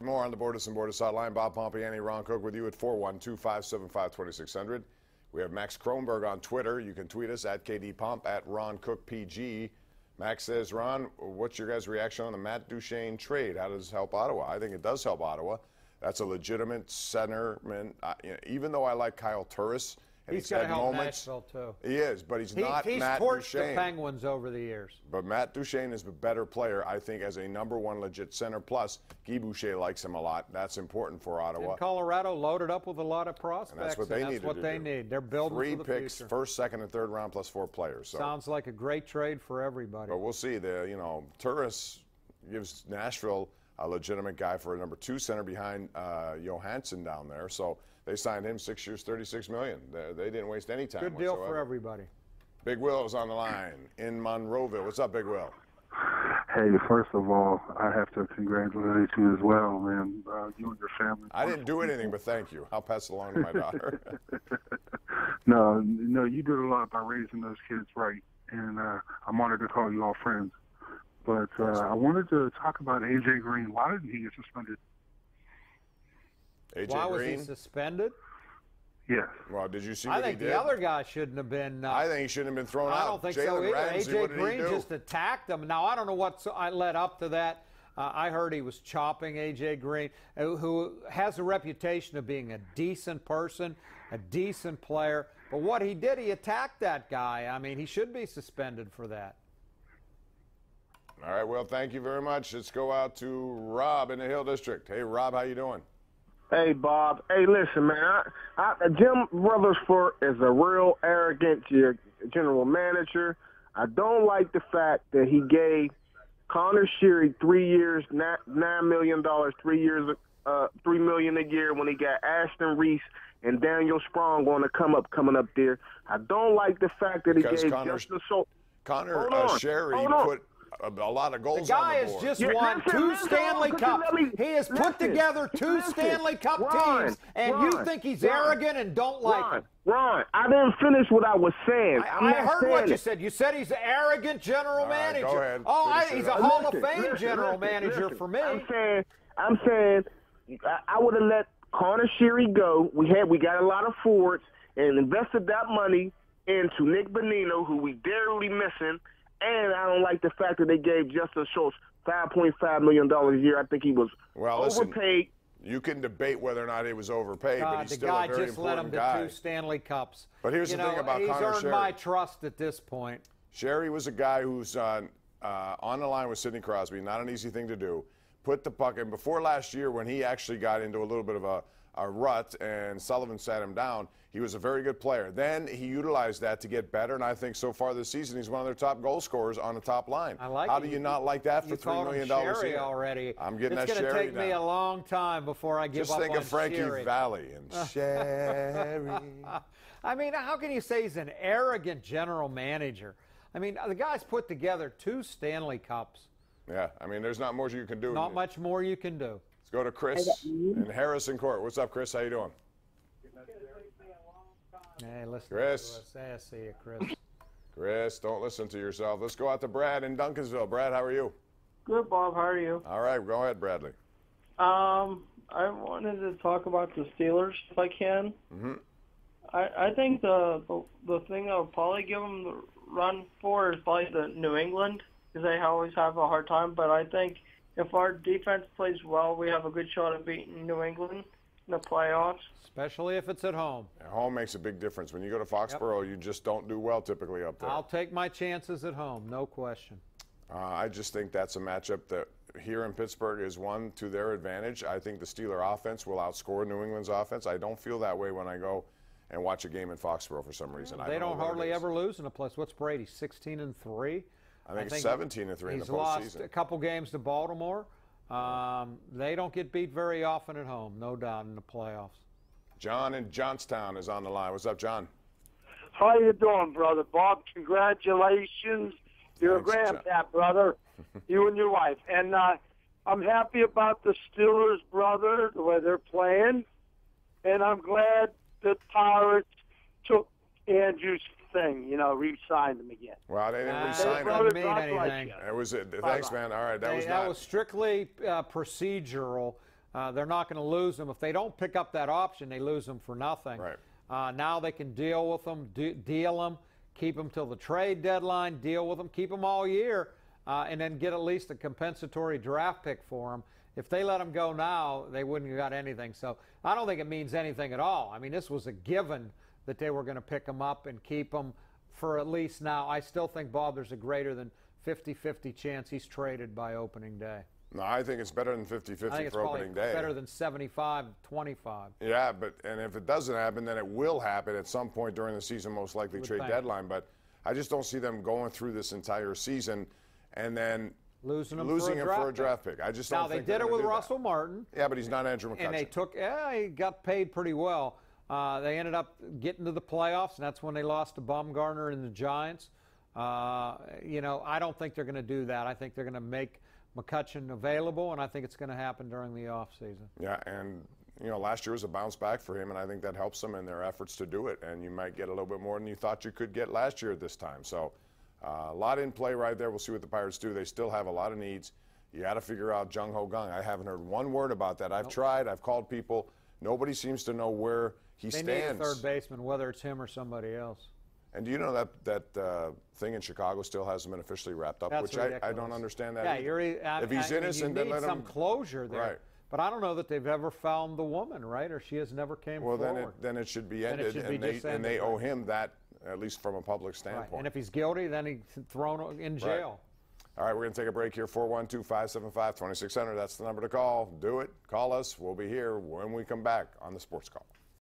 More on the Bordas and Bordas hotline. Bob Pompeani, Ron Cook with you at 412-575-2600. We have Max Kronberg on Twitter. You can tweet us at KDPomp, at Ron Cook PG. Max says, Ron, what's your guys' reaction on the Matt Duchene trade? How does it help Ottawa? I think it does help Ottawa. That's a legitimate centerman. Even though I like Kyle Turris, and he's got to help Nashville too. He is, but he's not Matt Duchene. He's torched the Penguins over the years. But Matt Duchene is the better player, I think, as a #1 legit center. Plus, Guy Boucher likes him a lot. That's important for Ottawa. And Colorado loaded up with a lot of prospects. And that's what they need. They're building 3 for the picks, future. first, second, and third round, plus 4 players. So. Sounds like a great trade for everybody. But we'll see. Turris gives Nashville a legitimate guy for a #2 center behind Johansson down there. So they signed him 6 years, $36 million. They didn't waste any time. Good deal for everybody. Big Will is on the line in Monroeville. What's up, Big Will? Hey, first of all, I have to congratulate you as well, man. You and your family. I didn't do anything, but thank you. I'll pass it along to my daughter. No, you did a lot by raising those kids right, and I'm honored to call you all friends. But I wanted to talk about A.J. Green. Why didn't he get suspended? A.J. Why Green? was he suspended? Yes. Well, did you see I what think he did? the other guy shouldn't have been. I think he shouldn't have been thrown out. I don't think so Jalen either. Ramsey, A.J. what did he Green do? just attacked him. Now, I don't know what led up to that. I heard he was chopping A.J. Green, who has a reputation of being a decent person, a decent player. But what he did, he attacked that guy. I mean, he should be suspended for that. All right, well, thank you very much. Let's go out to Rob in the Hill District. Hey, Rob, how you doing? Hey, Bob. Hey, listen, man. Jim Rutherford is a real arrogant general manager. I don't like the fact that he gave Connor Sheary 3 years, $9 million, 3 years, $3 million a year when he got Ashton Reese and Daniel Sprong coming up there. I don't like the fact that he gave Justin Connor Sheary put a lot of goals the guy on the board. has just won 2 Stanley Cups. He has put together 2 Stanley Cup teams, and you think he's arrogant and don't like him. Ron, I didn't finish what I was saying. I heard what you said. You said he's an arrogant general manager. Go ahead. He's a Hall of Fame general manager for me. I'm saying I would have let Connor Sheary go. We got a lot of forwards and invested that money into Nick Bonino, who we dearly missing. And I don't like the fact that they gave Justin Schultz $5.5 million a year. I think he was overpaid. You can debate whether or not he was overpaid, but he's still a very important guy. The guy just led him to 2 Stanley Cups. But here's the thing about Connor Sheary. He's earned my trust at this point. Sheary was a guy who's on the line with Sidney Crosby. Not an easy thing to do. Put the puck in. Before last year, when he actually got into a little bit of a rut and Sullivan sat him down, he was a very good player. Then he utilized that to get better, and I think so far this season he's one of their top goal scorers on the top line. How do you not like that for $3 million a year? Already. I'm getting that Sheary It's going to take me a long time before I give up on Sheary. Just think of Frankie Valli and Sheary. I mean, how can you say he's an arrogant general manager? I mean, the guy's put together 2 Stanley Cups. Yeah, I mean, there's not much you can do. Not much more you can do. Let's go to Chris in Harrison Court. What's up, Chris? How you doing? Hey, listen Chris. to us. I see you, Chris. Chris, don't listen to yourself. Let's go out to Brad in Duncansville. Brad, how are you? Good, Bob. How are you? All right, go ahead, Bradley. I wanted to talk about the Steelers, if I can. Mm-hmm. I think the thing I'll probably give them the run for is probably the New England, because they always have a hard time. But I think if our defense plays well, we have a good shot at beating New England in the playoffs. Especially if it's at home. Home makes a big difference. When you go to Foxborough, you just don't do well typically up there. I'll take my chances at home, no question. I just think that's a matchup that here in Pittsburgh is one to their advantage. I think the Steeler offense will outscore New England's offense. I don't feel that way when I go and watch a game in Foxborough for some reason. They don't hardly ever lose in a place. What's Brady, 16-3? I think it's 17-3 in the postseason. He's lost a couple games to Baltimore. They don't get beat very often at home, no doubt, in the playoffs. John in Johnstown is on the line. What's up, John? How you doing, brother? Bob, congratulations. You're a grandpap, brother, you and your wife. And I'm happy about the Steelers, brother, the way they're playing. And I'm glad the Pirates took Andrew's thing, re-signed him again. Well, they didn't re-sign him. That didn't mean anything. It was it. Thanks, man. All right, that was strictly procedural. they're not going to lose them. If they don't pick up that option, they lose them for nothing. Right. Now they can deal with them, deal them, keep them till the trade deadline, deal with them, keep them all year, and then get at least a compensatory draft pick for them. If they let them go now, they wouldn't have got anything. So I don't think it means anything at all. I mean, this was a given that they were going to pick them up and keep them for at least now. I still think, Bob, there's a greater than 50-50 chance he's traded by opening day. No, I think it's better than 50-50 for opening day. Better than 75-25. Yeah, and if it doesn't happen, then it will happen at some point during the season, most likely trade deadline. But I just don't see them going through this entire season and then losing him for a draft pick. I just don't think they did it with Russell Martin. Yeah, but he's not Andrew McCutchen. And they took, he got paid pretty well. They ended up getting to the playoffs, and that's when they lost to Baumgartner and the Giants. I don't think they're going to do that. I think they're going to make McCutchen available, and I think it's going to happen during the offseason. Yeah, and last year was a bounce back for him, and I think that helps them in their efforts to do it. And you might get a little bit more than you thought you could get last year at this time. So a lot in play right there. We'll see what the Pirates do. They still have a lot of needs. You got to figure out Jung Ho Kang. I haven't heard one word about that. I've tried. I've called people. Nobody seems to know where he stands. They need a third baseman, whether it's him or somebody else. And do you know that thing in Chicago still hasn't been officially wrapped up? That's which I don't understand that. Yeah, if he's innocent, then let him. some closure there. Right. But I don't know that they've ever found the woman, right? Or she has never came forward. Well, then it should be ended, and they owe him that, at least from a public standpoint. Right. And if he's guilty, then he's thrown in jail. All right, we're going to take a break here. 412-575-2600. That's the number to call. Do it. Call us. We'll be here when we come back on the Sports Call.